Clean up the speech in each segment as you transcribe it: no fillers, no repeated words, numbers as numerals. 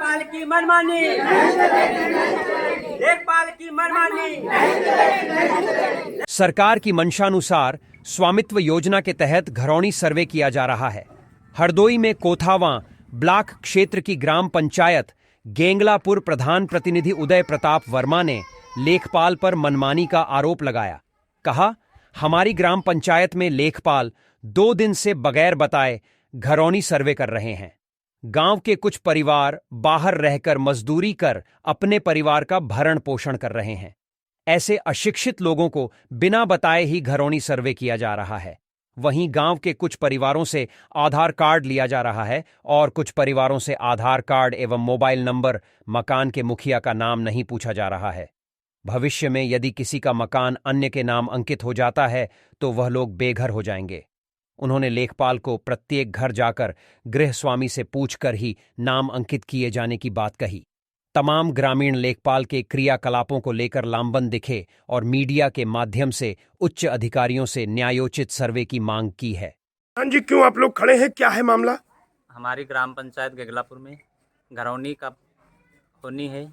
लेखपाल की मनमानी, लेखपाल की मनमानी। सरकार की मंशानुसार स्वामित्व योजना के तहत घरौनी सर्वे किया जा रहा है। हरदोई में कोथावां ब्लॉक क्षेत्र की ग्राम पंचायत गेंगलापुर प्रधान प्रतिनिधि उदय प्रताप वर्मा ने लेखपाल पर मनमानी का आरोप लगाया। कहा, हमारी ग्राम पंचायत में लेखपाल 2 दिन से बगैर बताए घरौनी सर्वे कर रहे हैं। गांव के कुछ परिवार बाहर रहकर मजदूरी कर अपने परिवार का भरण पोषण कर रहे हैं। ऐसे अशिक्षित लोगों को बिना बताए ही घरौनी सर्वे किया जा रहा है। वहीं गांव के कुछ परिवारों से आधार कार्ड लिया जा रहा है और कुछ परिवारों से आधार कार्ड एवं मोबाइल नंबर, मकान के मुखिया का नाम नहीं पूछा जा रहा है। भविष्य में यदि किसी का मकान अन्य के नाम अंकित हो जाता है तो वह लोग बेघर हो जाएंगे। उन्होंने लेखपाल को प्रत्येक घर जाकर गृह स्वामी से पूछकर ही नाम अंकित किए जाने की बात कही। तमाम ग्रामीण लेखपाल के क्रियाकलापों को लेकर लामबंद दिखे और मीडिया के माध्यम से उच्च अधिकारियों से न्यायोचित सर्वे की मांग की है। हाँ जी, क्यों आप लोग खड़े हैं, क्या है मामला? हमारी ग्राम पंचायत गेंगलापुर में घरौनी का होनी है।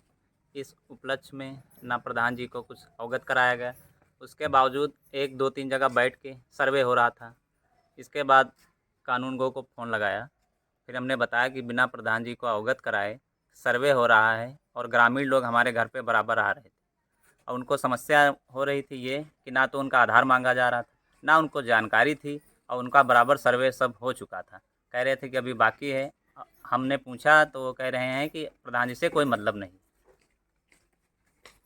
इस उपलक्ष्य में ना प्रधान जी को कुछ अवगत कराया गया। उसके बावजूद 1-2-3 जगह बैठ के सर्वे हो रहा था। इसके बाद कानून गो को फ़ोन लगाया। फिर हमने बताया कि बिना प्रधान जी को अवगत कराए सर्वे हो रहा है और ग्रामीण लोग हमारे घर पे बराबर आ रहे थे और उनको समस्या हो रही थी ये कि ना तो उनका आधार मांगा जा रहा था, ना उनको जानकारी थी और उनका बराबर सर्वे सब हो चुका था। कह रहे थे कि अभी बाकी है। हमने पूछा तो वो कह रहे हैं कि प्रधान जी से कोई मतलब नहीं।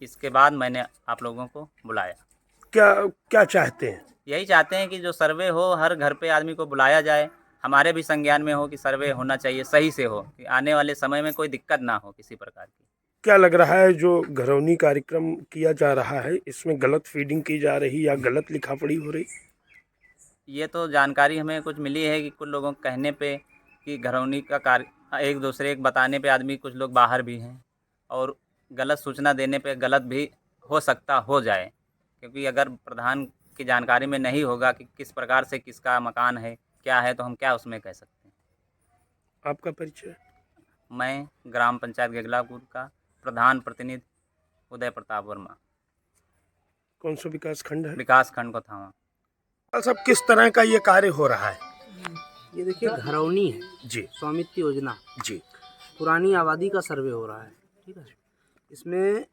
इसके बाद मैंने आप लोगों को बुलाया। क्या चाहते हैं? यही चाहते हैं कि जो सर्वे हो हर घर पे आदमी को बुलाया जाए, हमारे भी संज्ञान में हो कि सर्वे होना चाहिए, सही से हो, कि आने वाले समय में कोई दिक्कत ना हो किसी प्रकार की। क्या लग रहा है जो घरौनी कार्यक्रम किया जा रहा है इसमें गलत फीडिंग की जा रही या गलत लिखापढ़ी हो रही? ये तो जानकारी हमें कुछ मिली है कि कुछ लोगों के कहने पे कि घरौनी का कार्य एक दूसरे के बताने पे आदमी कुछ लोग बाहर भी हैं और गलत सूचना देने पे गलत भी हो सकता हो जाए, क्योंकि अगर प्रधान की जानकारी में नहीं होगा कि किस प्रकार से किसका मकान है क्या है तो हम क्या उसमें कह सकते हैं। आपका परिचय? मैं ग्राम पंचायत गेंगलापुर का प्रधान प्रतिनिधि उदय प्रताप वर्मा। कौन सा विकास खंड है? विकास खंड को था। सब किस तरह का ये कार्य हो रहा है? ये देखिए घरौनी है जी स्वामित्व योजना जी। पुरानी आबादी का सर्वे हो रहा है। ठीक है, इसमें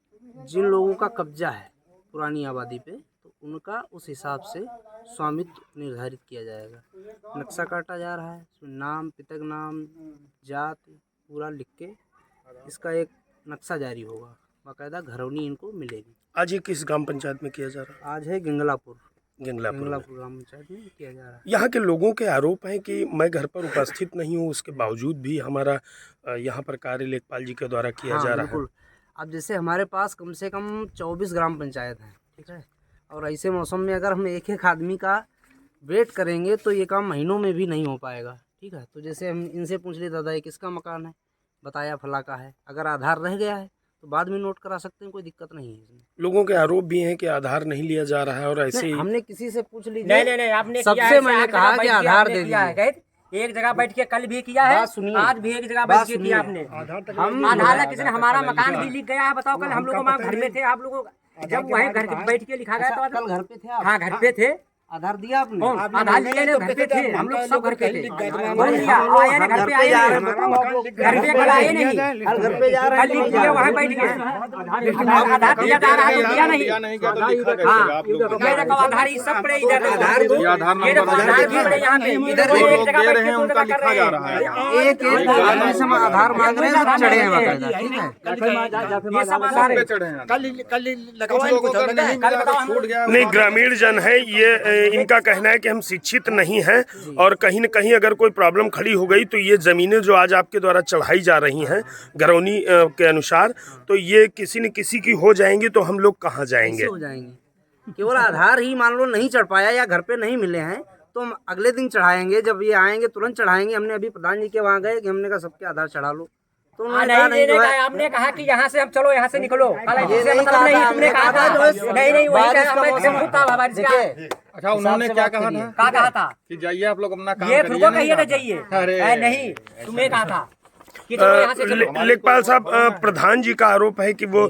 जिन लोगों का कब्जा है पुरानी आबादी पे तो उनका उस हिसाब से स्वामित्व निर्धारित किया जाएगा। नक्शा काटा जा रहा है, इसमें नाम, पितक नाम, जात पूरा लिख के इसका एक नक्शा जारी होगा, बाकायदा घरौनी इनको मिलेगी। आज ये किस ग्राम पंचायत में किया जा रहा है? आज है गेंगलापुर गेंगलापुर ग्राम पंचायत में किया जा रहा है। यहाँ के लोगों के आरोप हैं कि मैं घर पर उपस्थित नहीं हूँ, उसके बावजूद भी हमारा यहाँ पर कार्य लेखपाल जी के द्वारा किया जा रहा है। अब जैसे हमारे पास कम से कम 24 ग्राम पंचायत हैं, ठीक है, और ऐसे मौसम में अगर हम एक आदमी का वेट करेंगे तो ये काम महीनों में भी नहीं हो पाएगा। ठीक है, तो जैसे हम इनसे पूछ लिए, दादा ये किसका मकान है, बताया फला का है, अगर आधार रह गया है तो बाद में नोट करा सकते हैं, कोई दिक्कत नहीं है इसमें। लोगों के आरोप भी हैं कि आधार नहीं लिया जा रहा है और ऐसे ही हमने किसी से पूछ लीजिए। नहीं, आपने सबसे मैंने कहा कि आधार दे दीजिए। एक जगह बैठ के कल भी किया है, आज भी एक जगह बैठ के किया आपने। हम आधार किसी ने हमारा मकान भी लिख गया है। बताओ, कल हम लोग घर में थे, आप लोगों जब वहीं घर बैठ के लिखा गया तो कल घर पे थे आप? हाँ, घर पे थे। आधार दिया आपने? आधार लिए नहीं, घर पे थे हम लोग, सब घर पे थे। बोल दिया आया नहीं, घर पे आए नहीं, घर पे कल आए नहीं, कल घर पे जा रहे हैं, कल लिख दिया वहाँ बैठ गए। आधार दिया जा रहा है तो दिया नहीं। हाँ, ये देखो आधार ये सब पड़े इधर, आधार दो, ये देखो आधार भी पड़े यहाँ पे, इधर एक जगह बैठ के उनका लिखा जा रहा है। एक आदमी से आधार मांग रहे हैं, सब चढ़े हैं बाकायदा। ठीक है, ये सब आधार नहीं, ग्रामीण जन है ये, इनका कहना है कि हम शिक्षित नहीं हैं और कहीं न कहीं अगर कोई प्रॉब्लम खड़ी हो गई तो ये ज़मीनें जो आज आपके द्वारा चढ़ाई जा रही हैं घरौनी के अनुसार, तो ये किसी न किसी की हो जाएंगी तो हम लोग कहाँ जाएंगे? हो जाएंगे। केवल आधार ही मान लो नहीं चढ़ पाया या घर पे नहीं मिले हैं तो हम अगले दिन चढ़ाएंगे, जब ये आएंगे तुरंत चढ़ाएंगे। हमने अभी प्रधान जी के वहाँ गए कि हमने कहा सबके आधार चढ़ा लो, तो उन्होंने कहा नहीं, जो है आपने कहा कि यहाँ से हम चलो, यहाँ से निकलो। ये नहीं कहा था, तुमने कहा था नहीं, वही कहा। अच्छा, उन्होंने क्या कहा था? कहा था कि जाइए आप लोग अपना काम ये करिए, तुमको कहिए ना जाइए। अरे नहीं, तुम्हें कहा था कि चलो यहाँ से चलो। लेखपाल साहब, प्रधान जी का आरोप है कि वो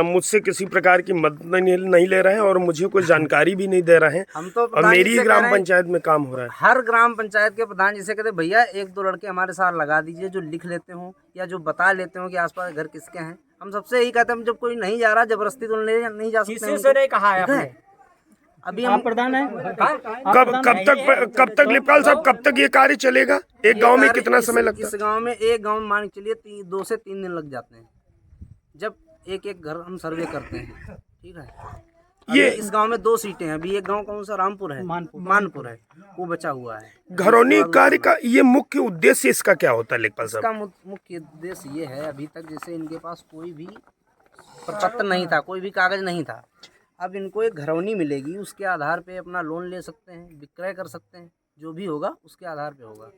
मुझसे किसी प्रकार की मदद नहीं ले रहे हैं और मुझे कोई जानकारी भी नहीं दे रहे हैं। हम तो और प्रधान जी मेरी से कह ग्राम रहे हैं, पंचायत में काम हो रहा है। हर ग्राम पंचायत के प्रधान जिसे कहते भैया 1-2 लड़के हमारे साथ लगा दीजिए जो लिख लेते हो या जो बता लेते हो कि आसपास घर किसके हैं। हम सबसे यही कहते हैं, जब कोई नहीं जा रहा जबरदस्ती तो नहीं जा सकते। किसी से नहीं कहा है आपने। अभी हम प्रधान है। कब तक लेखपाल साहब, कब तक ये कार्य चलेगा? एक गांव में कितना समय लगता है? इस गांव में, एक गांव में मान के चलिए 2 से 3 दिन लग जाते हैं, जब एक घर हम सर्वे करते हैं। ठीक है, ये इस गांव में 2 सीटें हैं। अभी एक गांव कौन सा रामपुर है, मानपुर है, वो बचा हुआ है। घरौनी कार्य का ये मुख्य उद्देश्य इसका क्या होता है लेखपाल साहब? इसका मुख्य उद्देश्य ये है, अभी तक जैसे इनके पास कोई भी प्रपत्र नहीं था, कोई भी कागज नहीं था, अब इनको एक घरौनी मिलेगी, उसके आधार पे अपना लोन ले सकते हैं, विक्रय कर सकते हैं, जो भी होगा उसके आधार पे होगा।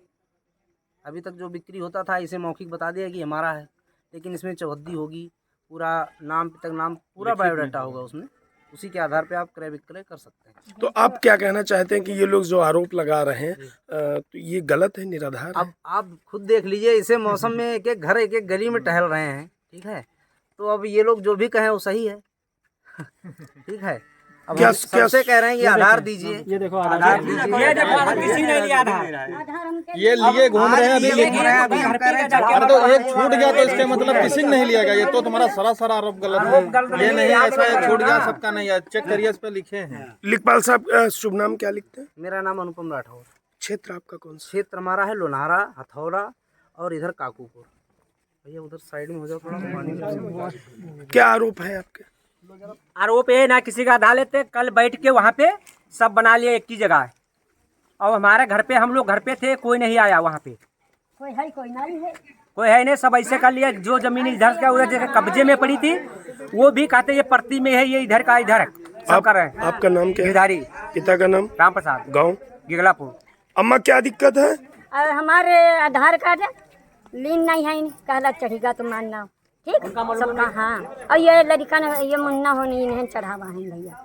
अभी तक जो बिक्री होता था इसे मौखिक बता दिया कि हमारा है, लेकिन इसमें चौहद्दी होगी, पूरा नाम तक नाम, पूरा बायोडाटा होगा उसमें, उसी के आधार पे आप क्रय विक्रय कर सकते हैं। तो आप क्या कहना चाहते हैं कि ये लोग जो आरोप लगा रहे हैं तो ये गलत है, निराधार है? अब आप खुद देख लीजिए, इसे मौसम में एक घर एक गली में टहल रहे हैं। ठीक है, तो अब ये लोग जो भी कहें वो सही है। ठीक है, अब क्या सबसे कह रहे हैं कि आधार दीजिए, ये देखो आधार दीजिए। ये देखो आधार किसी ने लिया आधार। ये लिए घूम रहे हैं अभी। अभी हम कह रहे हैं अरे तो एक छूट गया तो इसके मतलब किसी ने नहीं लिया गया। ये तो तुम्हारा सरासर आरोप गलत है। ये नहीं ऐसा है छूट गया सबका नहीं है, चेक करिए इस पे लिखे हैं। लेखपाल साहब, शुभ नाम क्या लिखते हैं? मेरा नाम अनुपम राठौर। क्षेत्र आपका कौन सा? क्षेत्र हमारा है लोनारा, हथौड़ा और इधर काकूपुर। भैया उधर साइड में हो जाओ थोड़ा। क्या आरोप है आपके? आरोप ये ना किसी का आधार लेते, कल बैठ के वहाँ पे सब बना लिया एक ही जगह। और हमारे घर पे, हम लोग घर पे थे, कोई नहीं आया वहाँ पे, कोई है नहीं, सब ऐसे कर लिया। जो जमीन इधर का उधर जगह कब्जे में पड़ी थी वो भी कहते ये प्रति में है, ये इधर का इधर है, सब कर रहे हैं। आपका नाम क्या है? गिरधारी पिता का नाम? राम प्रसाद, गाँव? गिगलापुर। अम्मा क्या दिक्कत है? हमारे आधार कार्ड लीन नहीं है, कहला चढ़ेगा तो मानना ठीक सबका। हाँ, और ये लड़का ये मुन्ना होने इन्हें चढ़ावा है भैया।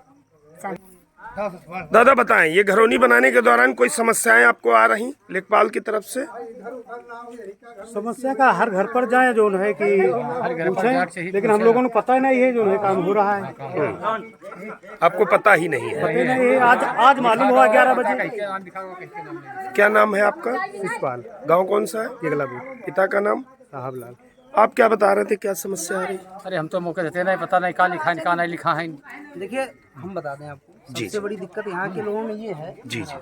दादा बताएं, ये घरौनी बनाने के दौरान कोई समस्याएं आपको आ रही लेखपाल की तरफ से? समस्या का हर घर पर जाए जो है कि पूछें, लेकिन हम लोगों को पता ही नहीं है जो है काम हो रहा है। आपको पता ही नहीं है? पता नहीं है, आज मालूम हुआ 11 बजे। क्या नाम है आपका? शिषपाल। गांव कौन सा है? गिगलापुर। पिता का नाम? साहबलाल। आप क्या बता रहे थे, क्या समस्या आ रही? अरे हम तो मौके देते नहीं, पता नहीं कहाँ लिखा है कहाँ नहीं लिखा है। देखिए हम बता दें आपको, सबसे बड़ी दिक्कत यहाँ के लोगों में ये है। जी जी।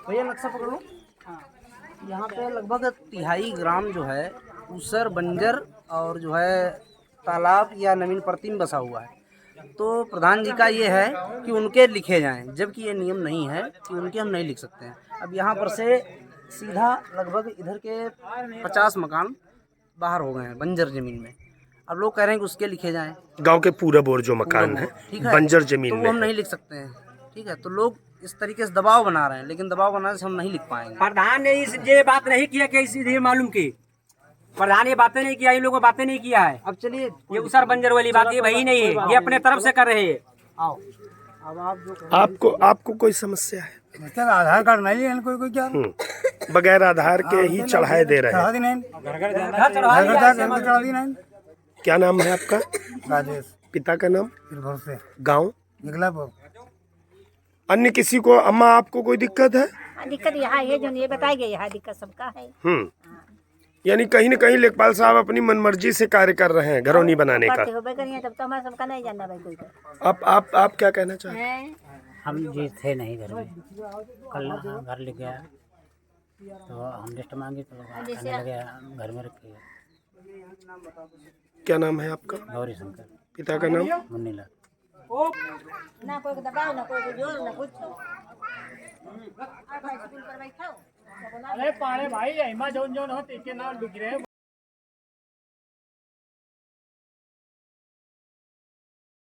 भैया नक्शा पकड़ लो। यहाँ पे लगभग 3/2 ग्राम जो है ऊसर, बंजर और जो है तालाब या नवीन प्रति में बसा हुआ है। तो प्रधान जी का ये है कि उनके लिखे जाएं, जबकि ये नियम नहीं है कि उनके हम नहीं लिख सकते हैं। अब यहाँ पर से सीधा लगभग इधर के 50 मकान बाहर हो गए हैं बंजर जमीन में। अब लोग कह रहे हैं कि उसके लिखे जाएं। गांव के पूरब और जो मकान है बंजर जमीन तो में वो हम नहीं लिख सकते हैं। ठीक है, तो लोग इस तरीके से दबाव बना रहे हैं, लेकिन दबाव बनाने से हम नहीं लिख पाएंगे। प्रधान ने ये बात नहीं किया कि सीधे मालूम की, प्रधान ये बातें नहीं किया, इन लोगों बातें नहीं किया है। अब चलिए, ये उसर बंजर वाली बात ये वही नहीं है, ये अपने तरफ से कर रहे हैं। आओ अब आप जो आपको कोई समस्या है? आधार कार्ड नहीं है कोई क्या बगैर आधार के ही चढ़ाए दे रहे हैं। क्या नाम है आपका? राजेश। पिता का नाम? से गाँव? गिगलापुर। अन्य किसी को? अम्मा आपको कोई दिक्कत है? दिक्कत यहाँ है जो ये बताई गई है, दिक्कत सबका है। यानी कहीं न कहीं लेखपाल साहब अपनी मनमर्जी से कार्य कर रहे हैं घरौनी बनाने का। हो करिए तब तो हमारा सबका नहीं जानना भाई कोई। आप क्या कहना चाहते हैं? हम जी थे नहीं घर में, कल घर ले गया तो हम लिस्ट मांगी तो आने लगे, घर में रखे। क्या नाम है आपका? गौरी शंकर। पिता का नाम? मुन्नीलाल। ना कोई दबाव, ना कोई जोर, ना कुछ। अरे पाड़े भाई, एमा जोन होते के नाम लिख रहे हैं।